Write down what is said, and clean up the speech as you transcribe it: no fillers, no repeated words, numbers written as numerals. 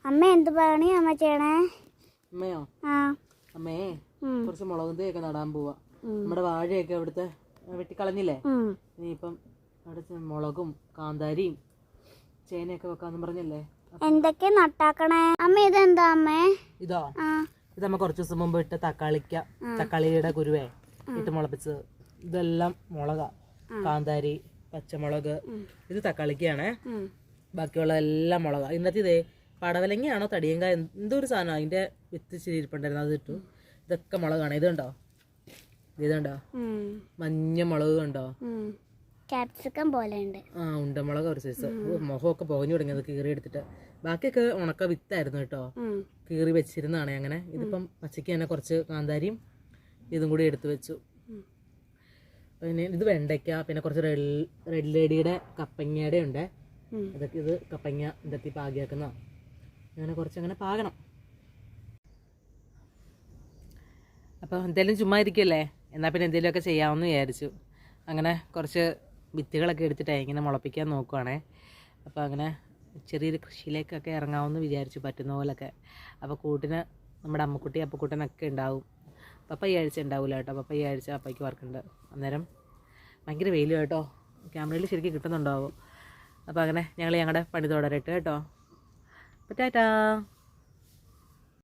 അമ്മ എന്ത് പണി അമ്മ ചെയ്യണേ? അമ്മയോ? ആ അമ്മേ കുറച്ച് മുളകും തൈയൊക്കെ നടാൻ പോവാ. നമ്മുടെ വാഴയൊക്കെ അവിടുത്തെ വെട്ടിക്കളഞ്ഞില്ലേ, ഇനിയിപ്പം അവിടെ മുളകും കാന്താരിയും ചേനയൊക്കെ വെക്കാന്ന് പറഞ്ഞല്ലേ. എന്തൊക്കെ നട്ടാക്കണേ അമ്മ? ഇതെന്താ അമ്മേ? ഇതോ? ഇത് നമ്മ കുറച്ച് ദിവസം മുമ്പ് ഇട്ട തക്കാളിയുടെ കുരുവേ ഇട്ട് മുളപ്പിച്ചത്. ഇതെല്ലാം മുളകാ, കാന്താരി, പച്ചമുളക്. ഇത് തക്കാളിക്കാണ്, ബാക്കിയുള്ള എല്ലാം മുളകാ. ഇന്നത്തെ ഇതേ പടവലങ്ങയാണോ തടിയങ്കായ എന്തോ ഒരു സാധനം, അതിന്റെ വിത്ത് ഇരിപ്പുണ്ടായിരുന്നു, അത് ഇട്ടു. ഇതൊക്കെ മുളകാണ്. ഇതുണ്ടോ? ഇതുണ്ടോ? മഞ്ഞ മുളക് കണ്ടോ? ക്യാപ്സിക്കം പോലെ ഉണ്ട്. ഉണ്ടമുളക് ഒരു സൈസ്. മുഖമൊക്കെ പുകഞ്ഞു തുടങ്ങിയത് കീറി എടുത്തിട്ട്. ബാക്കിയൊക്കെ ഉണക്ക വിത്തായിരുന്നു കേട്ടോ, കീറി വെച്ചിരുന്നാണ് അങ്ങനെ. ഇതിപ്പം പച്ചയ്ക്ക് തന്നെ കുറച്ച് കാന്താരിയും ഇതും കൂടി എടുത്തു വെച്ചു. പിന്നെ ഇത് വെണ്ടയ്ക്ക, പിന്നെ കുറച്ച് റെഡ് ലേഡിയുടെ കപ്പങ്ങയുടെ ഉണ്ട്. ഇതൊക്കെ ഇത് കപ്പങ്ങ ഇതൊക്കെ പാകിയാക്കുന്ന അങ്ങനെ കുറച്ചങ്ങനെ പാകണം. അപ്പോൾ എന്തെങ്കിലും ചുമ്മാ ഇരിക്കുമല്ലേ, എന്നാൽ പിന്നെ എന്തെങ്കിലുമൊക്കെ ചെയ്യാമെന്ന് വിചാരിച്ചു. അങ്ങനെ കുറച്ച് വിത്തുകളൊക്കെ എടുത്തിട്ട് ഇങ്ങനെ മുളപ്പിക്കാൻ നോക്കുവാണേ. അപ്പോൾ അങ്ങനെ ചെറിയൊരു കൃഷിയിലേക്കൊക്കെ ഇറങ്ങാമെന്ന് വിചാരിച്ചു, പറ്റുന്ന പോലൊക്കെ. അപ്പോൾ കൂട്ടിന് നമ്മുടെ അമ്മക്കുട്ടി അപ്പക്കുട്ടനൊക്കെ ഉണ്ടാവും. പപ്പ ഈ ആഴ്ച ഉണ്ടാവില്ല കേട്ടോ, പപ്പ ഈ ആഴ്ച പപ്പയ്ക്ക് വർക്കുണ്ട്. അന്നേരം ഭയങ്കര വെയിൽ കേട്ടോ, ക്യാമറയിൽ ശരിക്കും കിട്ടുന്നുണ്ടാവും. അപ്പോൾ അങ്ങനെ ഞങ്ങൾ ഞങ്ങളുടെ പണി തുടരട്ടെ കേട്ടോ. അപ്പോൾ ടാറ്റാ.